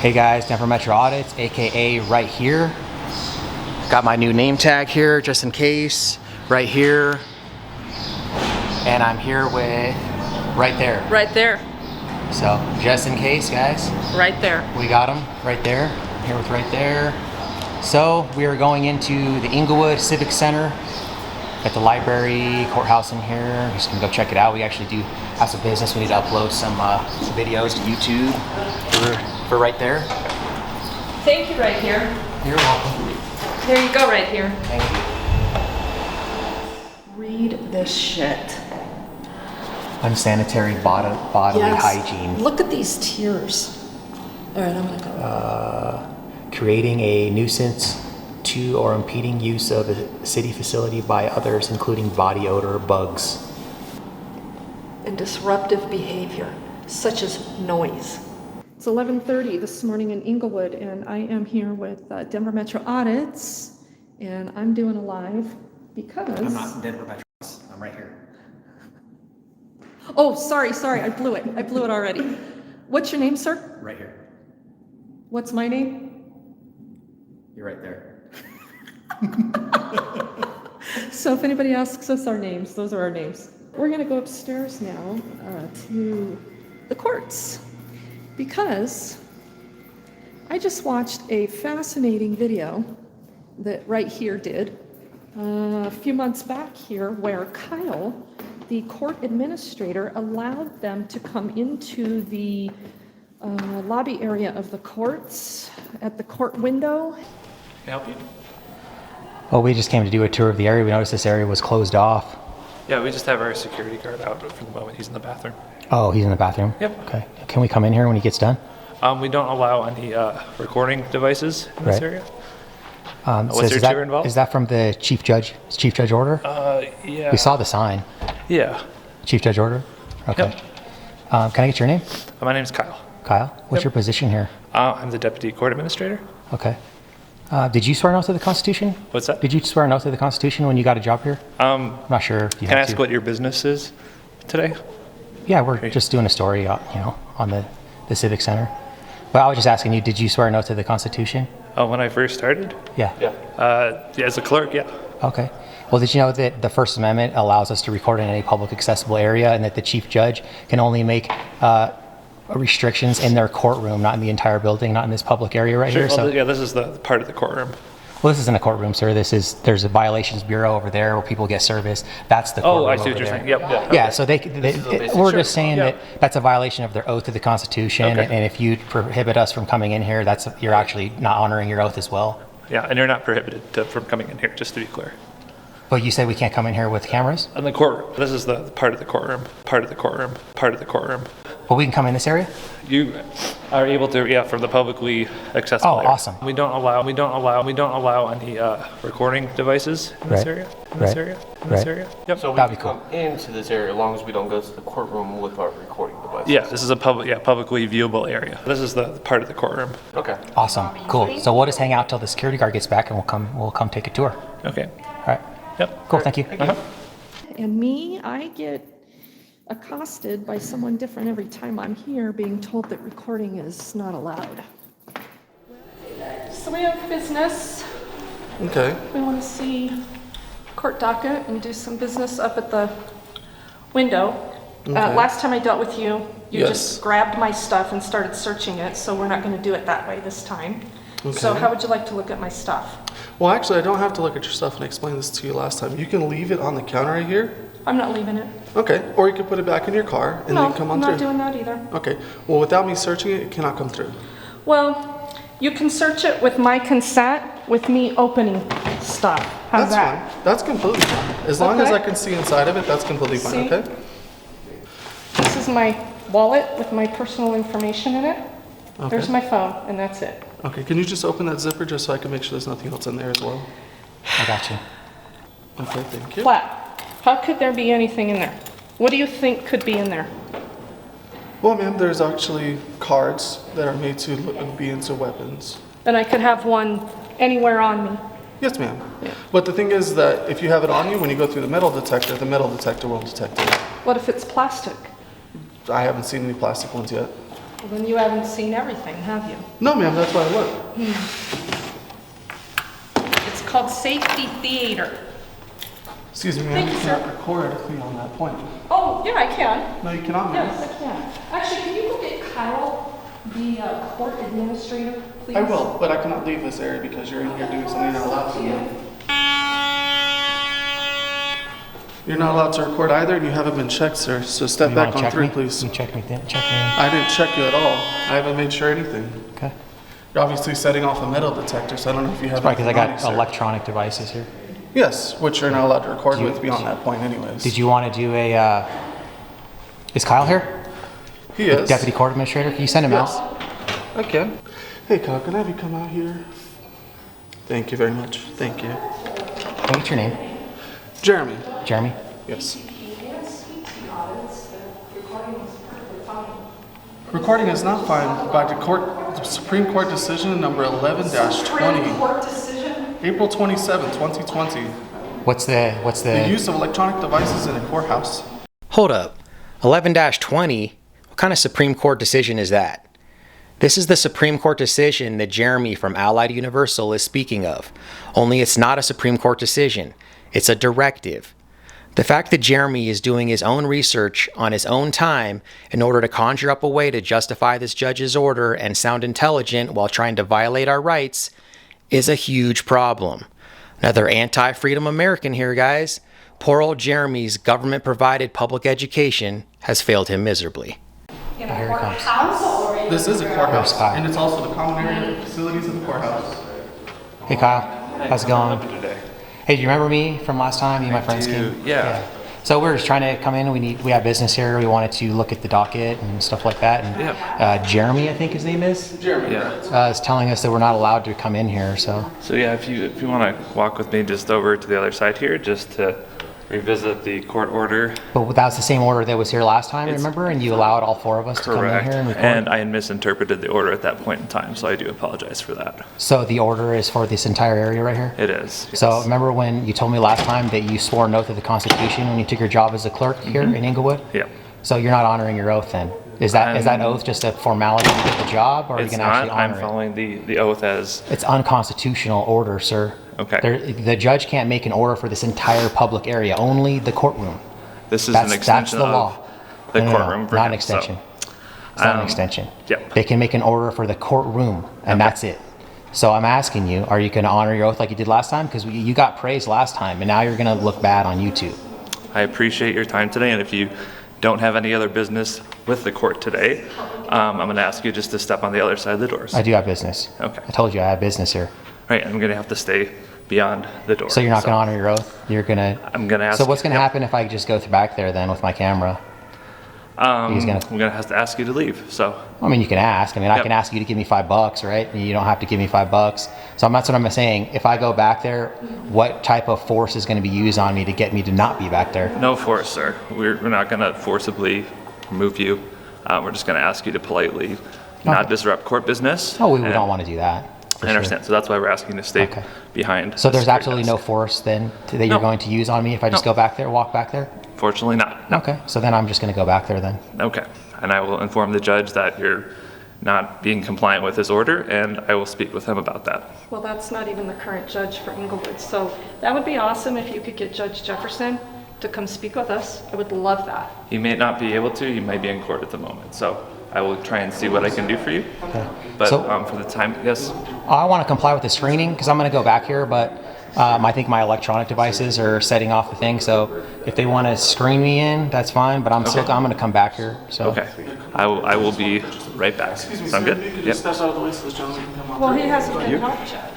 Hey guys, Denver Metro Audits, aka right here. Got my new name tag here just in case, right here. And I'm here with right there. Right there. So just in case, guys. Right there. We got him right there. I'm here with right there. So we are going into the Englewood Civic Center. Got the library, courthouse in here. Just gonna go check it out. We actually do have some business. We need to upload some videos to YouTube for right there. Thank you, right here. You're welcome. There you go, right here. Thank you. Read this shit. Unsanitary bodily hygiene. Look at these tears. All right, I'm gonna go. Creating a nuisance to or impeding use of a city facility by others, including body odor, bugs. And disruptive behavior, such as noise. It's 11:30 this morning in Englewood, and I am here with Denver Metro Audits, and I'm doing a live because... I'm not in Denver Metro. I'm right here. Oh, sorry, I blew it. I blew it already. What's your name, sir? Right here. What's my name? You're right there. So if anybody asks us our names, those are our names. We're going to go upstairs now to the courts because I just watched a fascinating video that Right Here did a few months back here where Kyle, the court administrator, allowed them to come into the lobby area of the courts at the court window. Can I help you? Well, we just came to do a tour of the area. We noticed this area was closed off. Yeah, we just have our security guard out for the moment. He's in the bathroom. Oh, he's in the bathroom? Yep. Okay. Can we come in here when he gets done? We don't allow any recording devices in this area. What's your chair involved? Is that from the Chief Judge order? Yeah. We saw the sign. Yeah. Chief Judge order? Okay. Yep. Can I get your name? My name's Kyle. Kyle? What's your position here? I'm the deputy court administrator. Okay. Did you swear an oath to the Constitution? What's that? Did you swear an oath to the Constitution when you got a job here? I'm not sure if you Can I had ask to. what your business is today? Yeah, we're just doing a story, on the Civic Center. But I was just asking you, did you swear an oath to the Constitution? Oh, when I first started? Yeah. Yeah, as a clerk, yeah. Okay. Well, did you know that the First Amendment allows us to record in any public accessible area, and that the chief judge can only make restrictions in their courtroom, not in the entire building, not in this public area right here? Well, So, yeah, this is the part of the courtroom. well, this isn't a courtroom, sir. There's a violations bureau over there where people get service. That's the courtroom. Oh, I see over what you're there. saying. Yep. Yeah, so we're Sure. just saying Yeah. that that's a violation of their oath to the Constitution, Okay. and if you prohibit us from coming in here, you're actually not honoring your oath as well. Yeah, and you're not prohibited from coming in here, just to be clear. But you said we can't come in here with cameras? In the courtroom. This is the part of the courtroom. Part of the courtroom. Part of the courtroom. But we can come in this area? You are able to, from the publicly accessible area. Awesome. We don't allow any recording devices in this Right. area. In Right. this area. In this Right. area. Yep. So we That'd can be cool. come into this area as long as we don't go to the courtroom with our recording devices. Yeah, this is a publicly viewable area. This is the part of the courtroom. Okay. Awesome. Cool. So we'll just hang out till the security guard gets back, and we'll come take a tour. Okay. All right. Yep. Cool. Thank you. Uh-huh. And me, I get accosted by someone different every time I'm here, being told that recording is not allowed. So we have business. Okay. We want to see court docket and do some business up at the window. Last time I dealt with you, you Yes. just grabbed my stuff and started searching it, so we're not going to do it that way this time. So Okay. how would you like to look at my stuff? Well, actually, I don't have to look at your stuff and explain this to you last time. You can leave it on the counter right here. I'm not leaving it. Okay. Or you can put it back in your car and No, then come I'm on not through. doing that either. Okay. Well, without me searching it, it cannot come through. Well, you can search it with my consent, with me opening stuff. How's That's that? fine. That's completely fine. As long as Okay. I can see inside of it, that's completely fine, See? okay? This is my wallet with my personal information in it. There's Okay. my phone, and that's it. Okay, can you just open that zipper just so I can make sure there's nothing else in there as well? I got you. Okay, thank you. Flat. How could there be anything in there? What do you think could be in there? Well, ma'am, there's actually cards that are made to be into weapons. And I could have one anywhere on me. Yes, ma'am. But the thing is that if you have it on you, when you go through the metal detector will detect it. What if it's plastic? I haven't seen any plastic ones yet. Well, then you haven't seen everything, have you? No, ma'am, that's why I look. It's called safety theater. Excuse me, ma'am, Thank you you, cannot sir. record beyond that point. Oh, yeah, I can. No, you cannot, ma'am. Yes, I can. Actually, can you go get Kyle, the court administrator, please? I will, but I cannot leave this area because you're in here doing something you're not allowed to do. You're not allowed to record either, and you haven't been checked, sir. So step You back wanna on check through, me? please. You check me then. Check me in. I didn't check you at all. I haven't made sure anything. Okay. You're obviously setting off a metal detector, so I don't know if you have. Probably because I anything on got you, sir. electronic devices here. Yes, which you're not allowed to record Do you- with beyond that point, anyways. Did you want to do a? Is Kyle here? He is. Deputy Court Administrator. Can you send him Yes. out? I can. Hey, Kyle, can I have you come out here? Thank you very much. Thank you. What's your name? Jeremy. Jeremy. Yes. Recording is not fine by the Supreme Court decision number 11-20, Court decision? April 27, 2020. What's the? The use of electronic devices in a courthouse. Hold up. 11-20. What kind of Supreme Court decision is that? This is the Supreme Court decision that Jeremy from Allied Universal is speaking of. Only it's not a Supreme Court decision. It's a directive. The fact that Jeremy is doing his own research on his own time in order to conjure up a way to justify this judge's order and sound intelligent while trying to violate our rights is a huge problem. Another anti-freedom American here, guys. Poor old Jeremy's government-provided public education has failed him miserably. In Here a it comes. courthouse or in This is a courthouse, Where's Kyle? and it's also the common area facilities of the courthouse. Hey Kyle, how's it going? Today. Hey, do you remember me from last time? You and my friends do, came? yeah. So we're just trying to come in. We have business here. We wanted to look at the docket and stuff like that. And Jeremy, I think his name is, Jeremy. Yeah. is telling us that we're not allowed to come in here. So So yeah, if you want to walk with me just over to the other side here, just to revisit the court order. but that was the same order that was here last time, remember? And you allowed all four of us to come in Correct. here and record. And I had misinterpreted the order at that point in time, so I do apologize for that. So the order is for this entire area right here? It is. So yes. remember when you told me last time that you swore an oath to the Constitution when you took your job as a clerk here in Englewood? Yeah. So you're not honoring your oath then? Is that oath just a formality to get the job, or are you It's going to actually not. honor I'm it? following the oath as It's unconstitutional order, sir. Okay. The judge can't make an order for this entire public area, only the courtroom. this is That's an extension the of law. the No, courtroom. for not him, an extension. so, It's not an extension. yep. They can make an order for the courtroom, and that's it. So I'm asking you, are you going to honor your oath like you did last time? Because you got praised last time, and now you're going to look bad on YouTube. I appreciate your time today, and if you don't have any other business with the court today, I'm going to ask you just to step on the other side of the doors. I do have business. Okay. I told you I have business here. Right, I'm going to have to stay beyond the door. So you're not going to honor your oath? You're going to... I'm going to ask. So what's going to yep. happen if I just go back there then with my camera? He's gonna... I'm going to have to ask you to leave. So I mean, you can ask. I mean, I Yep. can ask you to give me $5, right? And you don't have to give me $5. So that's what I'm saying. If I go back there, what type of force is going to be used on me to get me to not be back there? no force, sir. We're not going to forcibly remove you. We're just going to ask you to politely not disrupt court business. Oh, we and don't want to do that. for I understand. So that's why we're asking you to stay Okay. behind. So the there's security absolutely no desk. force then that you're No. going to use on me if I just No. go back there, walk back there? Fortunately not. No. Okay. So then I'm just going to go back there then. Okay. And I will inform the judge that you're not being compliant with his order, and I will speak with him about that. Well, that's not even the current judge for Englewood, so that would be awesome if you could get Judge Jefferson to come speak with us. I would love that. He may not be able to. He might be in court at the moment. So I will try and see what I can do for you. But So- for the time, yes. I want to comply with the screening because I'm going to go back here, but I think my electronic devices are setting off the thing. So if they want to screen me in, that's fine. But I'm Okay. going to come back here. So Okay. I will be right back. Sound good? You can Yep. just step out of the way so this gentleman can come up. Well, he hasn't been helped yet.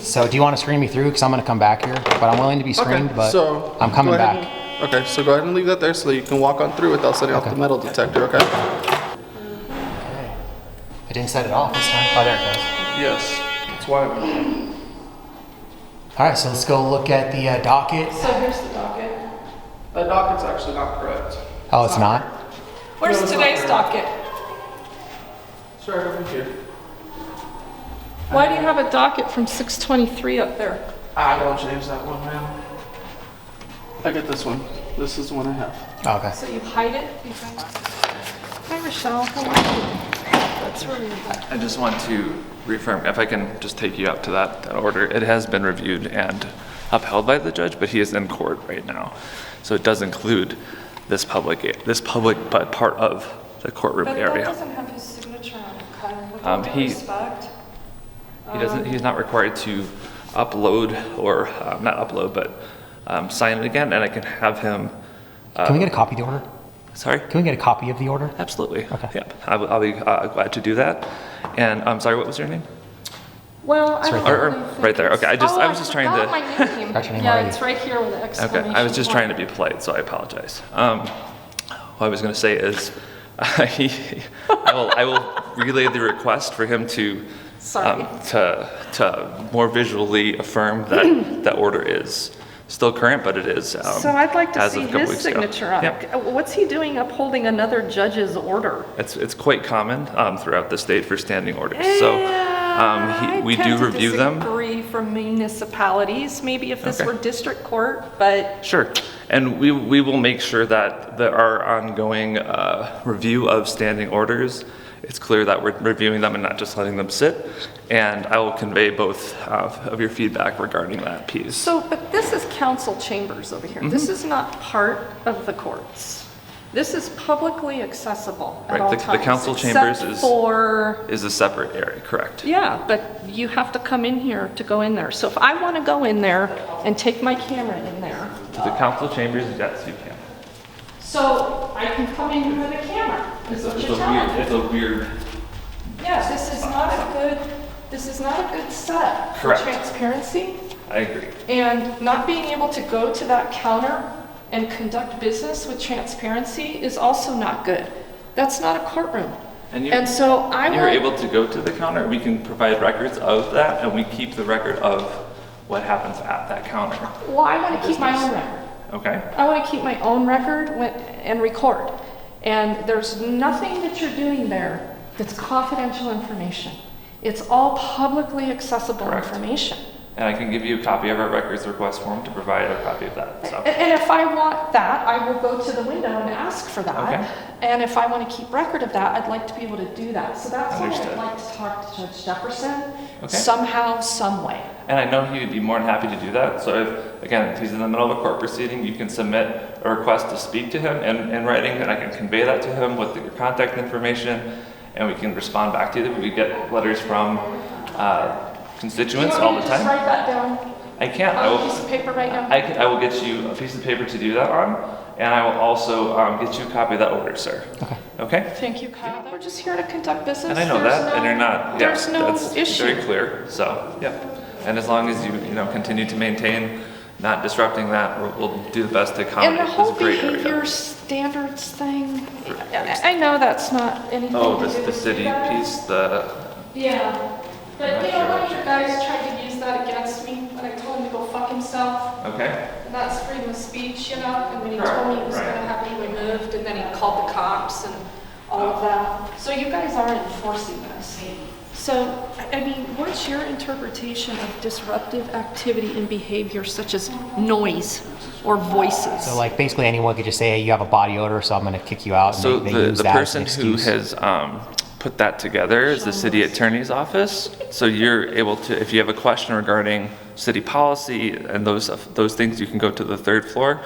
So do you want to screen me through? Because I'm going to come back here. But I'm willing to be screened. But so I'm coming go ahead back. Okay, so go ahead and leave that there so that you can walk on through without setting off Okay. the metal detector, okay? I didn't set it off this time. Oh, there it goes. Yes, that's why. All right. So let's go look at the docket. So here's the docket. That docket's actually not correct. Oh, it's not? Where's No, it's not today's there. docket? It's right over here. Why do you have a docket from 623 up there? I don't change that one, man. I get this one. This is the one I have. Oh, okay. So you hide it behind... Can I Michelle. How are you? That's really I just want to reaffirm, if I can just take you up to that order, it has been reviewed and upheld by the judge, but he is in court right now. So it does include this public, but part of the courtroom But area. that doesn't have his signature on it, Kyle. With all due He respect. he's not required to upload or, not upload, but sign it again, and I can have him, Can we get a copy of the order? sorry? Can we get a copy of the order? Absolutely. Okay. Yep, I'll be glad to do that. And I'm sorry, what was your name? Well, I don't right Or really think right there. it's- Okay, I was Oh, just trying forgot to. my name. Got your name Yeah, already. it's right here with the Okay, exclamation I was just trying to point. be polite, so I apologize. What I was going to say is, I will relay the request for him to, Sorry. to more visually affirm that that order is still current, but it is. So I'd like to as see of a couple his weeks ago. signature on Yep. it. What's he doing upholding another judge's order? It's quite common throughout the state for standing orders. So we do review them. I disagree from municipalities, maybe if this Okay. were district court, but Sure, and we will make sure that our ongoing review of standing orders, it's clear that we're reviewing them and not just letting them sit. And I will convey both of your feedback regarding that piece. so, but this is council chambers over here. This Mm-hmm. is not part of the courts. This is publicly accessible at Right, all the times. council chambers except is- for, Is a separate area, correct? yeah, but you have to come in here to go in there. So if I want to go in there and take my camera in there, To the council chambers, yes, you can. so I can come in here with a camera, is what you're telling me. It's a weird. Yeah, this is not a good setup for Correct. transparency. I agree. And not being able to go to that counter and conduct business with transparency is also not good. That's not a courtroom. And you- And so I You're want, able to go to the counter, we can provide records of that, and we keep the record of what happens at that counter, well, I want to keep my own record. okay? I want to keep my own record and record. And there's nothing that you're doing there that's confidential information. It's all publicly accessible Correct. information. And I can give you a copy of our records request form to provide a copy of that, so. And if I want that, I will go to the window and ask for that. Okay. And if I want to keep record of that, I'd like to be able to do that. So that's why Understood. I'd like to talk to Judge Jefferson Okay. somehow, some way. And I know he would be more than happy to do that, so if, again, he's in the middle of a court proceeding, you can submit a request to speak to him in writing, and I can convey that to him with your contact information, and we can respond back to you. We get letters from constituents all the Just time. write that down I can't, I on a will. piece of paper right now. I will get you a piece of paper to do that on, and I will also get you a copy of that order, sir. Okay. Okay? Thank you, Kyle. We're just here to conduct business. And I know There's that, and no- you're not, yeah, There's no that's issue. very clear, so, yep. And as long as you continue to maintain not disrupting that, we'll do the best to And accommodate the this whole great behavior area. standards thing, I know that's not anything Oh, to do with the city you guys. piece, the, Yeah, but not you know, sure one what of your guys tried to use that against me when I told him to go fuck himself. okay, And that's freedom of speech, and when he Correct, told me he was right. gonna have me removed, and then he called the cops and all of that. So you guys are enforcing this. So, I mean, what's your interpretation of disruptive activity and behavior such as noise or voices? So like basically anyone could just say, hey, you have a body odor, so I'm going to kick you out. And so they the use that as person an who excuse. has put that together is the city attorney's office. So you're able to, if you have a question regarding city policy and those things, you can go to the third floor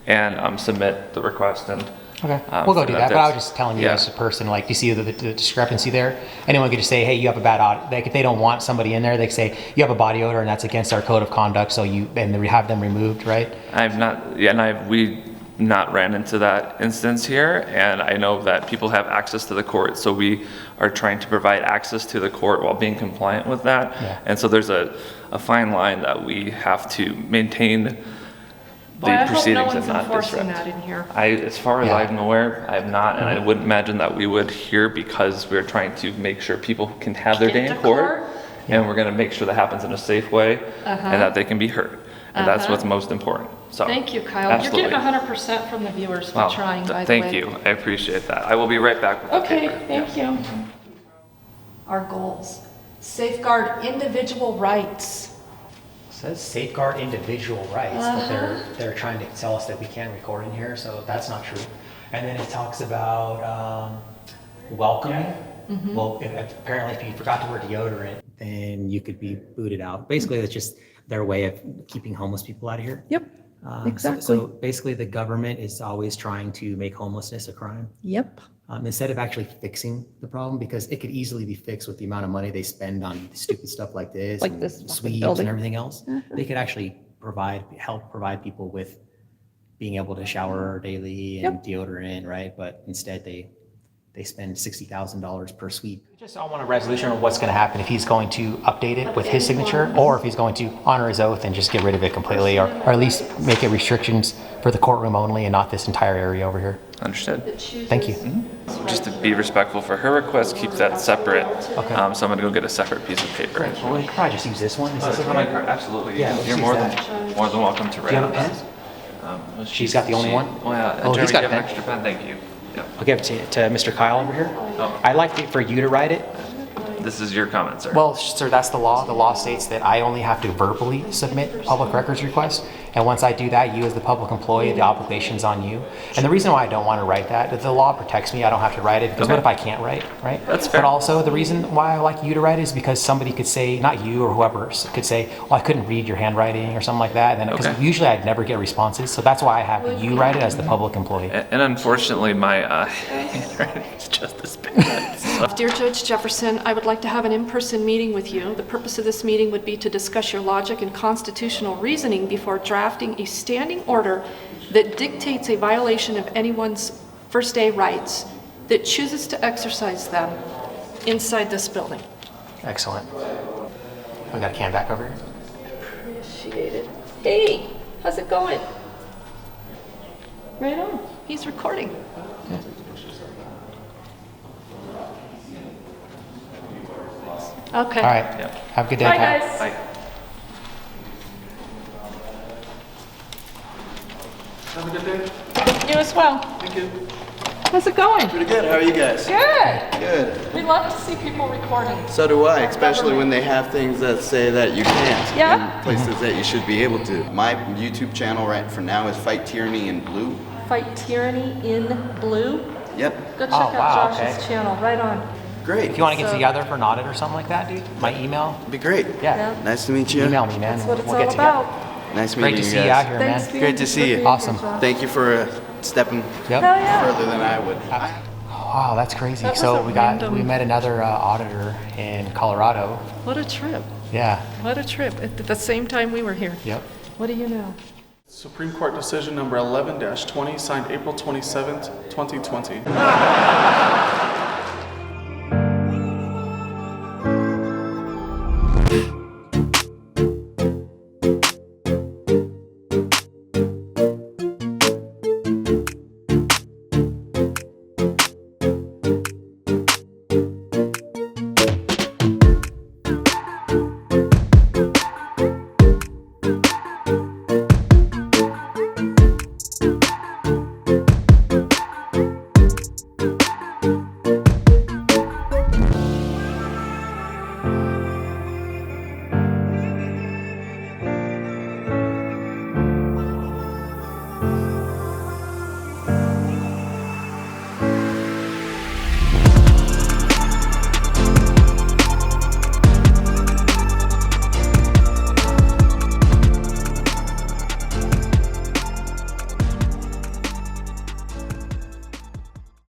and submit the request and. Okay, we'll go do that. But I was just telling you Yeah. as a person, like, you see the discrepancy there? Anyone could just say, hey, you have a bad odor. Like, if they don't want somebody in there, they can say, you have a body odor and that's against our code of conduct, so and they have them removed, right? I've not, yeah, and we not ran into that instance here, and I know that people have access to the court, so we are trying to provide access to the court while being compliant with that. Yeah. And so there's a fine line that we have to maintain the Well, I hope no proceedings one's and not enforcing disrupt. that in here. As far as Yeah. I'm aware, I have not, and I wouldn't imagine that we would here because we're trying to make sure people can have their day Get in to court, court? and we're gonna make sure that happens in a safe way, and that they can be heard. And that's Uh-huh. what's most important, so. Thank you, Kyle. Absolutely. You're getting 100% from the viewers for Well, trying, by the way. Thank you, I appreciate that. I will be right back with the Okay, paper. thank you. Our goals: safeguard individual rights. It says safeguard individual rights, but they're trying to tell us that we can't record in here, so that's not true. And then it talks about welcoming. Well, apparently if you forgot to wear deodorant, then you could be booted out. Basically, it's just their way of keeping homeless people out of here. Yep, exactly. So basically, the government is always trying to make homelessness a crime. Yep. Instead of actually fixing the problem, because it could easily be fixed with the amount of money they spend on stupid stuff like this, Like and this fucking sweeps building. and everything else. They could actually help provide people with being able to shower daily and deodorant, right? But instead they spend $60,000 per sweep. I want a resolution of what's going to happen if he's going to update it with his signature, or if he's going to honor his oath and just get rid of it completely, or at least make it restrictions for the courtroom only and not this entire area over here. Understood. Thank you. Just to be respectful for her request, keep that separate. Okay. So I'm gonna go get a separate piece of paper. Well, we could probably just use this one. Is this This is okay? my card. Absolutely. Yeah, let's You're use more that. than welcome to write Do you have a on pen? this. She's got the only one? Oh yeah. Oh, Jeremy, he's got do you a have an pen. extra pen. Thank you. Yeah. I'll give it to Mr. Kyle over here. Oh. I'd like for you to write it. This is your comment, sir. Well, sir, that's the law. The law states that I only have to verbally submit public records requests. And once I do that, you as the public employee, the obligation's on you. And the reason why I don't want to write that, the law protects me. I don't have to write it because what if I can't write, right? That's fair. But also the reason why I like you to write it is because somebody could say, not you or whoever, could say, well, I couldn't read your handwriting or something like that. And then, because usually I'd never get responses. So that's why I have you write it as the public employee. And unfortunately, my handwriting is just as bad. So. Dear Judge Jefferson, I would like to have an in-person meeting with you. The purpose of this meeting would be to discuss your logic and constitutional reasoning before drafting a standing order that dictates a violation of anyone's First Day rights that chooses to exercise them inside this building. Excellent. We got a can back over here. Appreciate it. Hey, how's it going? Right on. He's recording. Okay. All right. Yeah. Have a good day, Bye, Pat. guys. Bye. Have a good day. You as well. Thank you. How's it going? Pretty good. How are you guys? Good. Good. We love to see people recording. So do I, especially when they have things that say that you can't Yeah. in places that you should be able to. My YouTube channel right for now is Fight Tyranny in Blue. Fight Tyranny in Blue. Yep. Go check Oh, out wow, Josh's okay. channel. Right on. Great. If you want to get So- together for an audit or something like that, dude, my email. Be great. Yeah. Nice to meet you. Email me, man. That's what it's we'll all get together. about. Nice Great meeting to you see you guys. out here, Thanks man. for Great to see you. Awesome. Thank you for stepping Yep. Hell yeah. further than I would. Wow, that's crazy. That was So a we random- met another auditor in Colorado. What a trip. Yeah. What a trip. At the same time we were here. Yep. What do you know? Supreme Court decision number 11-20, signed April 27th, 2020.